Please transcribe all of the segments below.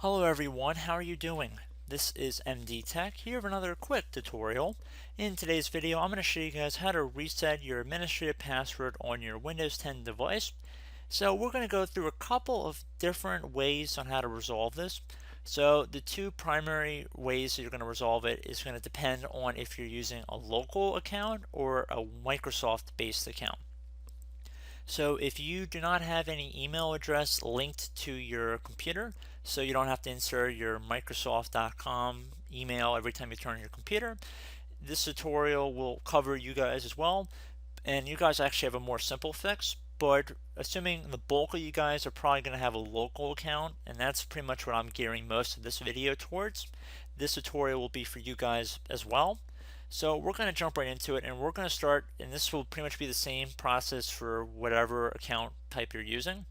Hello everyone, how are you doing? This is MD Tech here with another quick tutorial. In today's video, I'm going to show you guys how to reset your administrative password on your Windows 10 device. So we're going to go through a couple of different ways on how to resolve this. So the two primary ways that you're going to resolve it is going to depend on if you're using a local account or a Microsoft-based account. So if you do not have any email address linked to your computer, so you don't have to insert your Microsoft.com email every time you turn on your computer, this tutorial will cover you guys as well. And you guys actually have a more simple fix, but assuming the bulk of you guys are probably going to have a local account, and that's pretty much what I'm gearing most of this video towards, this tutorial will be for you guys as well. So we're going to jump right into it, and we're going to start, and this will pretty much be the same process for whatever account type you're using.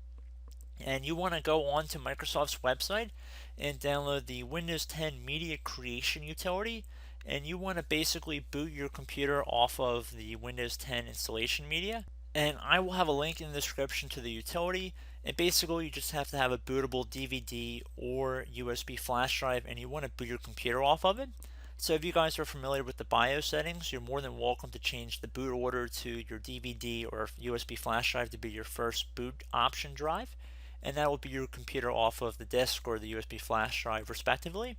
And you want to go on to Microsoft's website and download the Windows 10 Media Creation utility, and you want to basically boot your computer off of the Windows 10 installation media. And I will have a link in the description to the utility, and basically you just have to have a bootable DVD or USB flash drive, and you want to boot your computer off of it. So if you guys are familiar with the BIOS settings, you're more than welcome to change the boot order to your DVD or USB flash drive to be your first boot option drive, and that will be your computer off of the disk or the USB flash drive respectively.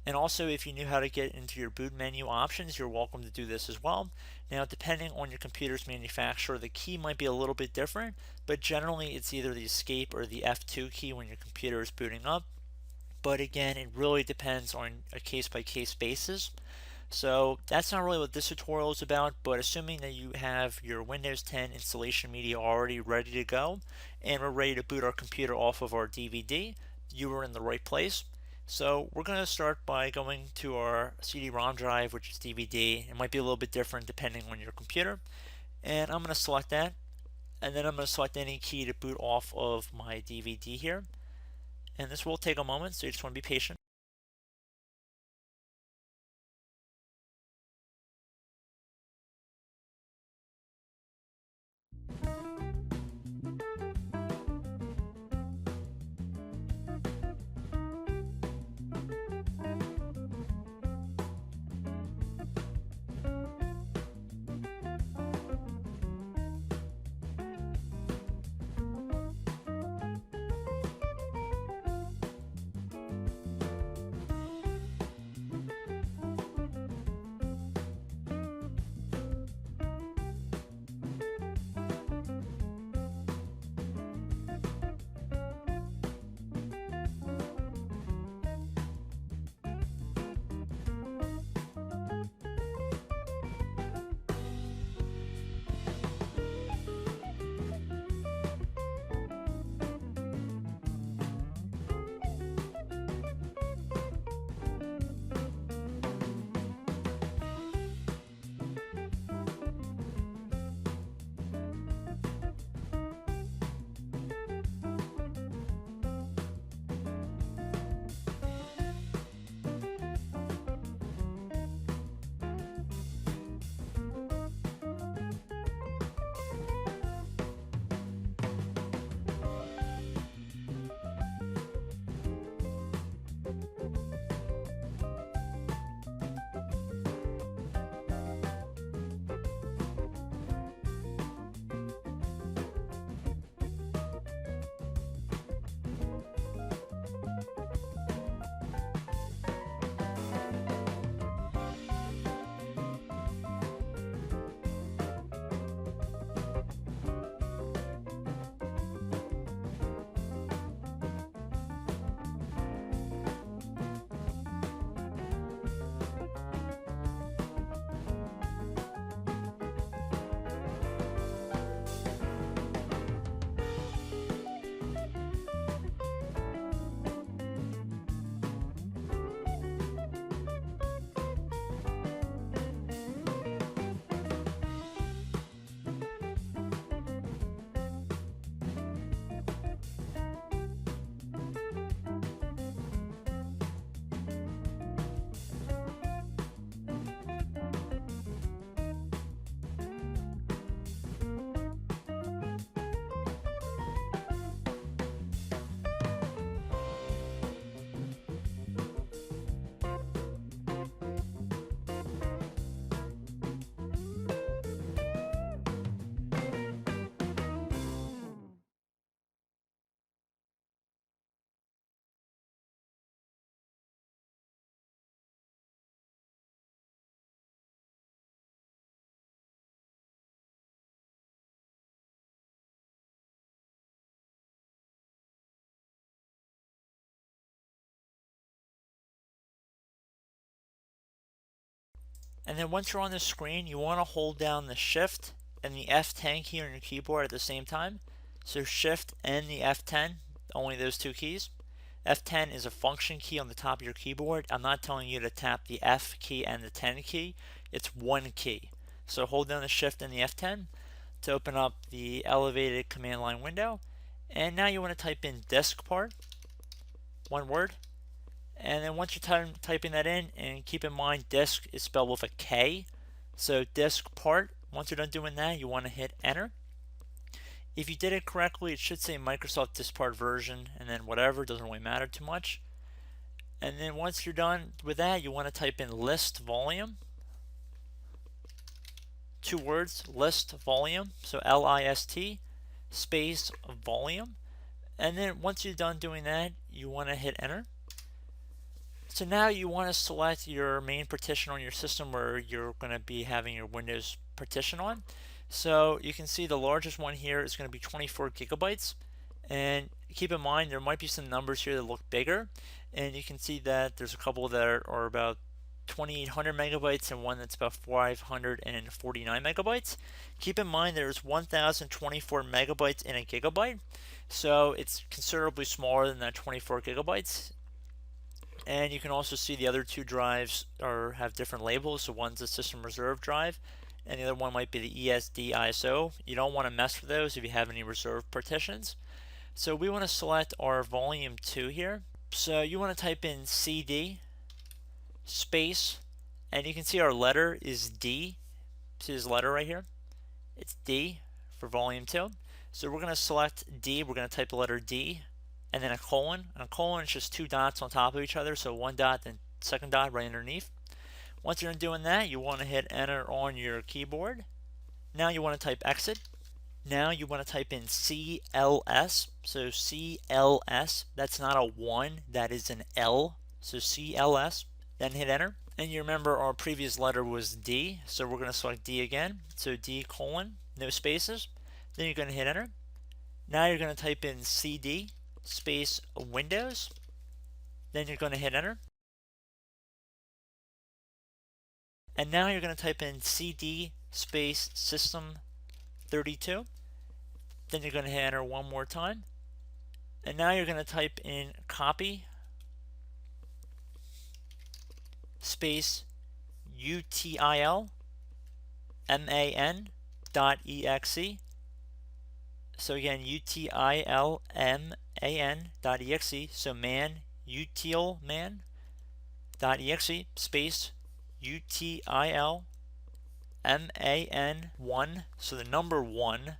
And also, if you knew how to get into your boot menu options, you're welcome to do this as well. Now, depending on your computer's manufacturer, the key might be a little bit different, but generally it's either the escape or the F2 key when your computer is booting up. But again, it really depends on a case-by-case basis. So that's not really what this tutorial is about, but assuming that you have your Windows 10 installation media already ready to go, and we're ready to boot our computer off of our DVD, you are in the right place. So we're going to start by going to our CD-ROM drive, which is DVD. It might be a little bit different depending on your computer. And I'm going to select that, and then I'm going to select any key to boot off of my DVD here. And this will take a moment, so you just want to be patient. And then once you're on the screen, you want to hold down the Shift and the F10 key on your keyboard at the same time. So Shift and the F10, only those two keys. F10 is a function key on the top of your keyboard. I'm not telling you to tap the F key and the 10 key. It's one key. So hold down the Shift and the F10 to open up the elevated command line window. And now you want to type in disk part, one word. And then once you're typing that in, and keep in mind disk is spelled with a K. So disk part, once you're done doing that, you want to hit enter. If you did it correctly, it should say Microsoft disk part version and then whatever, doesn't really matter too much. And then once you're done with that, you want to type in list volume. Two words, list volume, so L-I-S-T space volume. And then once you're done doing that, you want to hit enter. So now you want to select your main partition on your system where you're going to be having your Windows partition on. So you can see the largest one here is going to be 24 gigabytes. And keep in mind there might be some numbers here that look bigger. And you can see that there's a couple that are about 2800 megabytes and one that's about 549 megabytes. Keep in mind there's 1024 megabytes in a gigabyte. So it's considerably smaller than that 24 gigabytes. And you can also see the other two drives have different labels. So one's a system reserve drive, and the other one might be the ESD ISO. You don't want to mess with those if you have any reserve partitions. So we want to select our volume 2 here. So you want to type in CD space, and you can see our letter is D. See this letter right here? It's D for volume 2. So we're going to select D. We're going to type the letter D. And then a colon. A colon is just two dots on top of each other, so one dot and second dot right underneath. Once you're done doing that, you want to hit enter on your keyboard. Now you want to type exit. Now you want to type in CLS. So CLS, that's not a 1, that is an L. So CLS, then hit enter. And you remember our previous letter was D, so we're going to select D again. So D colon, no spaces. Then you're going to hit enter. Now you're going to type in CD space Windows, then you're going to hit enter. And now you're going to type in CD space System 32, then you're going to hit enter one more time. And now you're going to type in copy space UTIL MAN.exe. So again, UTILMAN.exe, so man, utilman.exe space UTILMAN1, so the number 1.exe.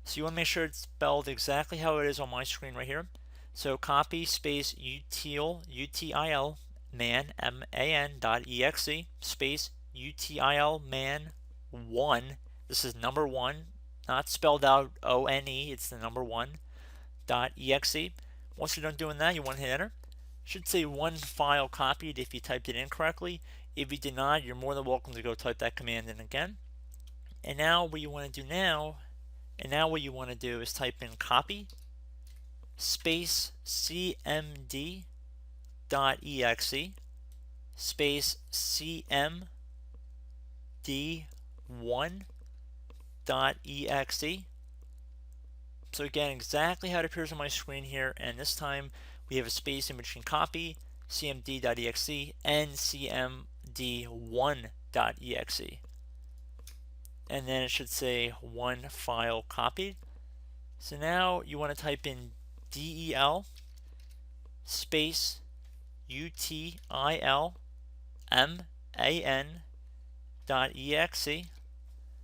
So you want to make sure it's spelled exactly how it is on my screen right here. So copy space UTIL man man.exe space UTILman1. This is number 1, not spelled out O-N-E, it's the number 1.exe. Once you're done doing that, you want to hit enter. Should say one file copied if you typed it in correctly. If you did not, you're more than welcome to go type that command in again. And now what you want to do is type in copy space cmd.exe space cmd1.exe. So again, exactly how it appears on my screen here, and this time we have a space in between copy, cmd.exe, and cmd1.exe. And then it should say one file copied. So now you want to type in del space utilman.exe.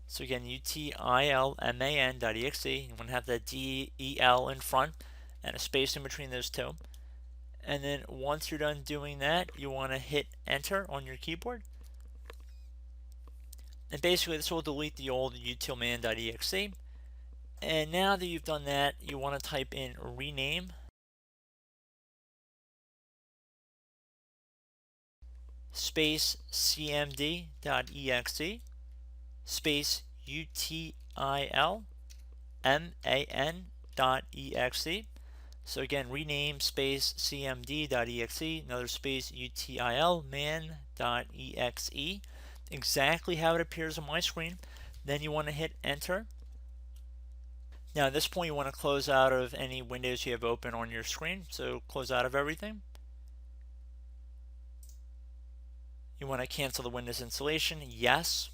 So again, utilman.exe. You want to have that del in front and a space in between those two. And then once you're done doing that, you want to hit enter on your keyboard. And basically this will delete the old utilman.exe. And now that you've done that, you want to type in rename space cmd.exe space utilman.exe. So again, rename space cmd.exe, another space util man.exe, exactly how it appears on my screen. Then you want to hit enter. Now at this point you want to close out of any windows you have open on your screen. So close out of everything. You want to cancel the Windows installation, yes.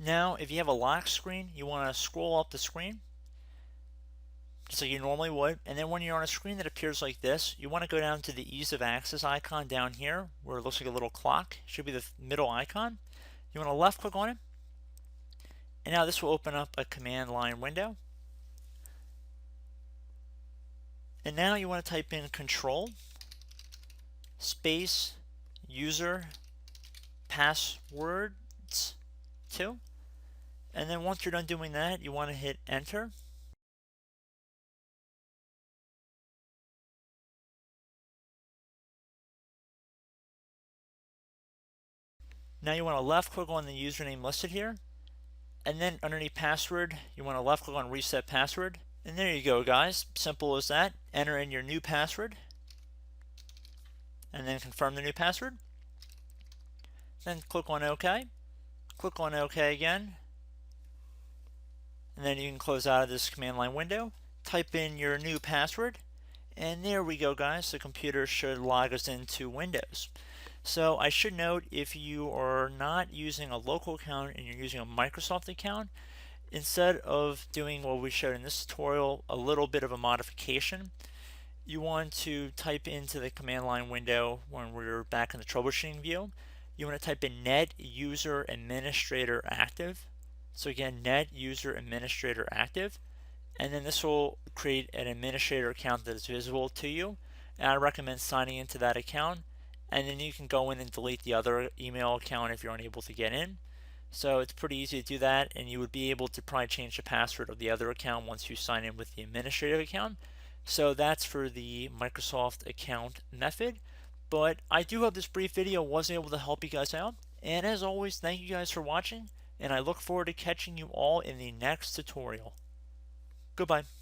Now, if you have a lock screen, you want to scroll up the screen, just like you normally would. And then when you're on a screen that appears like this, you want to go down to the ease of access icon down here, where it looks like a little clock. It should be the middle icon. You want to left click on it. And now this will open up a command line window. And now you want to type in control space user passwords 2. And then once you're done doing that, you want to hit enter. Now you want to left click on the username listed here, and then underneath password, you want to left click on reset password. And there you go, guys. Simple as that. Enter in your new password, and then confirm the new password. Then click on OK. Click on OK again. And then you can close out of this command line window. Type in your new password. And there we go, guys. The computer should log us into Windows. So I should note, if you are not using a local account and you're using a Microsoft account, instead of doing what we showed in this tutorial, a little bit of a modification, you want to type into the command line window when we're back in the troubleshooting view, you want to type in net user administrator active. So again, net user administrator active, and then this will create an administrator account that is visible to you. And I recommend signing into that account, and then you can go in and delete the other email account if you're unable to get in. So it's pretty easy to do that, and you would be able to probably change the password of the other account once you sign in with the administrative account. So that's for the Microsoft account method. But I do hope this brief video was able to help you guys out. And as always, thank you guys for watching, and I look forward to catching you all in the next tutorial. Goodbye.